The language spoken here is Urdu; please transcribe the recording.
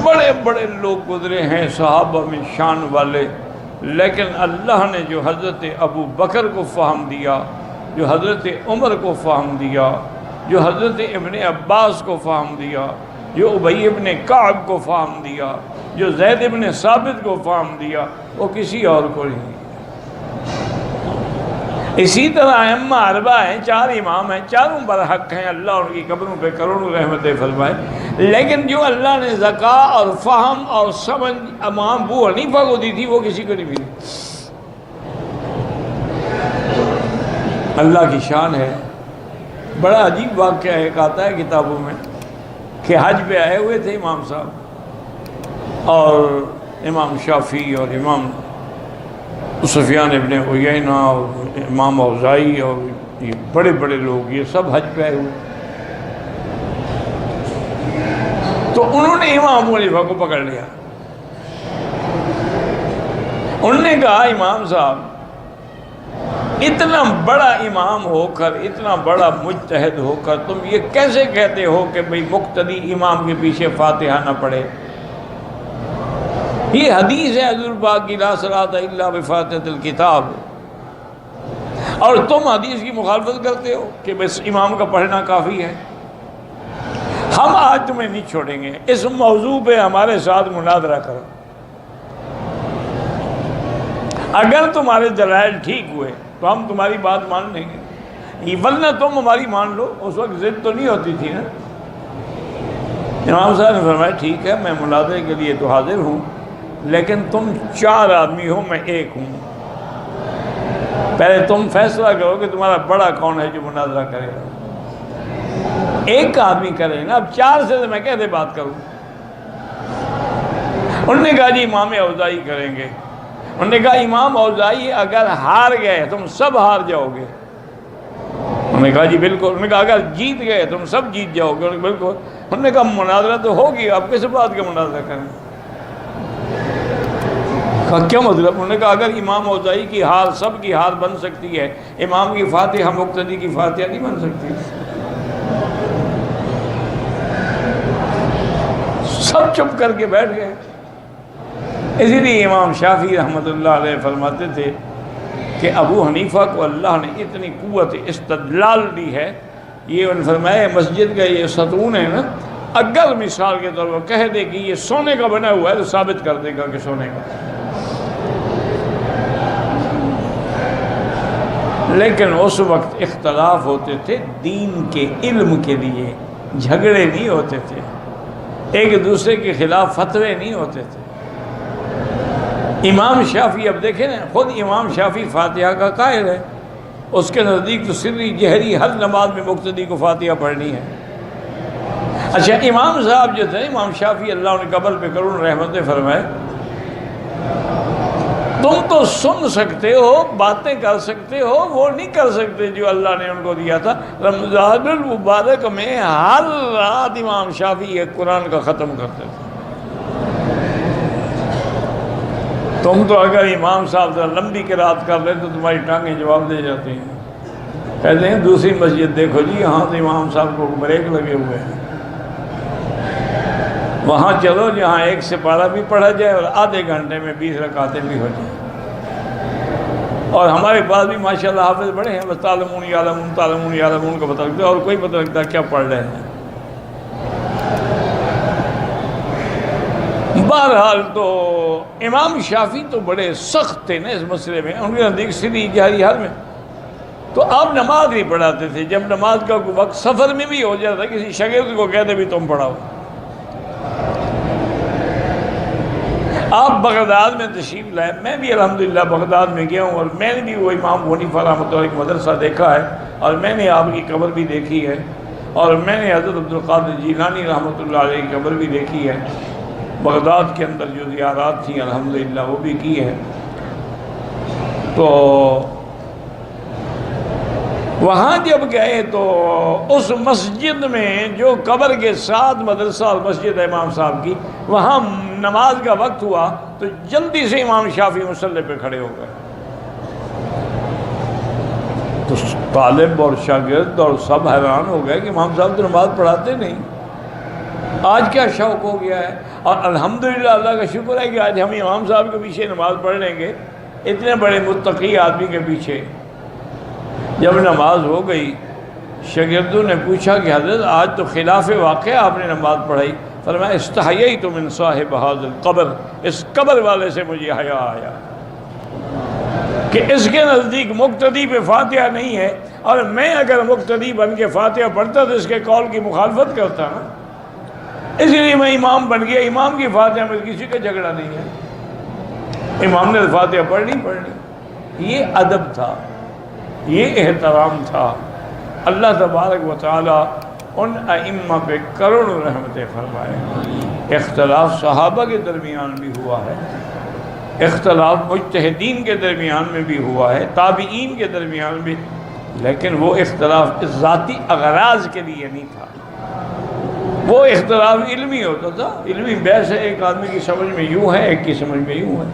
بڑے بڑے لوگ گزرے ہیں صحابہ میں شان والے، لیکن اللہ نے جو حضرت ابو بکر کو فہم دیا، جو حضرت عمر کو فہم دیا، جو حضرت ابن عباس کو فہم دیا، جو ابی ابن کعب کو فہم دیا، جو زید ابن ثابت کو فہم دیا، وہ کسی اور کو نہیں۔ اسی طرح ائمہ اربعہ ہیں، 4 امام ہیں، چاروں برحق ہیں، اللہ ان کی قبروں پہ کروڑوں رحمتیں فرمائے، لیکن جو اللہ نے ذکا اور فہم اور سمجھ امام ابو حنیفہ کو دی تھی وہ کسی کو نہیں ملی۔ اللہ کی شان ہے۔ بڑا عجیب واقعہ ایک آتا ہے کتابوں میں کہ حج پہ آئے ہوئے تھے امام صاحب، اور امام شافعی اور امام سفیان ابن عیینہ اور امام اوزاعی اور یہ بڑے بڑے لوگ، یہ سب حج پہ آئے ہوئے۔ تو انہوں نے امام ابو حنیفہ کو پکڑ لیا۔ انہوں نے کہا امام صاحب اتنا بڑا امام ہو کر، اتنا بڑا مجتہد ہو کر تم یہ کیسے کہتے ہو کہ بھئی مقتدی امام کے پیچھے فاتحہ نہ پڑھے؟ یہ حدیث ہے حضور پاک کی لا صلاۃ الا بفاتحۃ الکتاب، اور تم حدیث کی مخالفت کرتے ہو کہ بس امام کا پڑھنا کافی ہے۔ ہم آج تمہیں نہیں چھوڑیں گے، اس موضوع پہ ہمارے ساتھ مناظرہ کرو، اگر تمہارے دلائل ٹھیک ہوئے تو ہم تمہاری بات مان لیں گے، ورنہ تم ہماری مان لو۔ اس وقت ضد تو نہیں ہوتی تھی نا۔ امام صاحب نے فرمایا ٹھیک ہے، میں مناظرے کے لیے تو حاضر ہوں، لیکن تم 4 آدمی ہو، میں 1 ہوں، پہلے تم فیصلہ کرو کہ تمہارا بڑا کون ہے جو مناظرہ کرے گا۔ 1 آدمی کرے نا، اب 4 سے میں کیسے بات کروں؟ انہوں نے کہا جی امام اوزاعی کریں گے۔ انہوں نے کہا امام اوزاعی اگر ہار گئے تم سب ہار جاؤ گے۔ انہوں نے کہا جی بالکل۔ انہوں نے کہا اگر جیت گئے تم سب جیت جاؤ گے۔ انہوں نے بالکل۔ انہوں نے کہا مناظرہ تو ہوگی، آپ کس بات کا مناظرہ کریں؟ کہا کیا مطلب؟ انہوں نے کہا اگر امام اوزاعی کی ہار سب کی ہار بن سکتی ہے، امام کی فاتحہ مقتدی کی فاتحہ نہیں بن سکتی؟ سب چپ کر کے بیٹھ گئے۔ اسی لیے امام شافعی رحمۃ اللہ علیہ فرماتے تھے کہ ابو حنیفہ کو اللہ نے اتنی قوت استدلال دی ہے، یہ انہوں نے فرمایا مسجد کا یہ ستون ہے نا، اگر مثال کے طور پر کہہ دے کہ یہ سونے کا بنا ہوا ہے تو ثابت کر دے گا کہ سونے کا۔ لیکن اس وقت اختلاف ہوتے تھے دین کے علم کے لیے، جھگڑے نہیں ہوتے تھے، ایک دوسرے کے خلاف فتوے نہیں ہوتے تھے۔ امام شافعی اب دیکھیں نا، خود امام شافعی فاتحہ کا قائل ہے، اس کے نزدیک تو سری جہری ہر نماز میں مقتدی کو فاتحہ پڑھنی ہے۔ اچھا امام صاحب جو تھے امام شافعی اللہ ان قبر پہ کروڑ رحمتیں فرمائے، تم تو سن سکتے ہو، باتیں کر سکتے ہو، وہ نہیں کر سکتے جو اللہ نے ان کو دیا تھا۔ رمضان المبارک میں ہر رات امام شافعی ایک قرآن کا ختم کرتے تھے۔ تم تو اگر امام صاحب ذرا لمبی قرات کر لیں تو تمہاری ٹانگیں جواب دے جاتی ہیں۔ کہتے ہیں دوسری مسجد دیکھو جی، یہاں تو امام صاحب کو بریک لگے ہوئے ہیں، وہاں چلو جہاں 1 سپارہ بھی پڑھا جائے اور آدھے گھنٹے میں 20 رکعتیں بھی ہو جائیں۔ اور ہمارے پاس بھی ماشاءاللہ حافظ بڑے ہیں، بس تعلمون یعلمون کا پتہ لگتا ہے، اور کوئی پتہ لگتا ہے کیا پڑھ رہے ہیں۔ بہرحال تو امام شافعی تو بڑے سخت تھے نا اس مسئلے میں، ان کے نزدیک سری جہری حال میں تو آپ نماز نہیں پڑھاتے تھے۔ جب نماز کا کوئی وقت سفر میں بھی ہو جاتا، کسی شاگرد کو کہتے بھی تم پڑھاؤ۔ آپ بغداد میں تشریف لائے، میں بھی الحمدللہ بغداد میں گیا ہوں، اور میں نے بھی وہ امام ابو حنیفہ رحمۃ اللہ کا مدرسہ دیکھا ہے، اور میں نے آپ کی قبر بھی دیکھی ہے، اور میں نے حضرت عبدالقادر جیلانی رحمۃ اللہ علیہ کی قبر بھی دیکھی ہے۔ بغداد کے اندر جو زیارات تھیں الحمدللہ وہ بھی کی ہے۔ تو وہاں جب گئے تو اس مسجد میں جو قبر کے ساتھ مدرسہ اور مسجد ہے امام صاحب کی، وہاں نماز کا وقت ہوا تو جلدی سے امام شافعی مصلی پہ کھڑے ہو گئے۔ تو طالب اور شاگرد اور سب حیران ہو گئے کہ امام صاحب تو نماز پڑھاتے نہیں۔ آج کیا شوق ہو گیا ہے. اور الحمدللہ اللہ کا شکر ہے کہ آج ہم امام صاحب کے پیچھے نماز پڑھ لیں گے. اتنے بڑے متقی آدمی کے پیچھے جب نماز ہو گئی، شاگردوں نے پوچھا کہ حضرت آج تو خلاف واقعہ آپ نے نماز پڑھائی. فرمایا استحییت من صاحب ھذا القبر، اس قبر والے سے مجھے حیا آیا کہ اس کے نزدیک مقتدی پہ فاتحہ نہیں ہے، اور میں اگر مقتدی بن کے فاتحہ پڑھتا تو اس کے قول کی مخالفت کرتا نا. اس لیے میں امام بن گیا. امام کی فاتحہ میں کسی کا جھگڑا نہیں ہے، امام نے فاتحہ پڑھنی. یہ ادب تھا، یہ احترام تھا. اللہ تبارک و تعالی ان ائمہ پہ کروڑوں رحمتیں فرمائے. اختلاف صحابہ کے درمیان بھی ہوا ہے، اختلاف مجتہدین کے درمیان میں بھی ہوا ہے، تابعین کے درمیان بھی، لیکن وہ اختلاف ذاتی اغراض کے لیے نہیں تھا. وہ اختلاف علمی ہوتا تھا. علمی بحث ہے، ایک آدمی کی سمجھ میں یوں ہے، ایک کی سمجھ میں یوں ہے.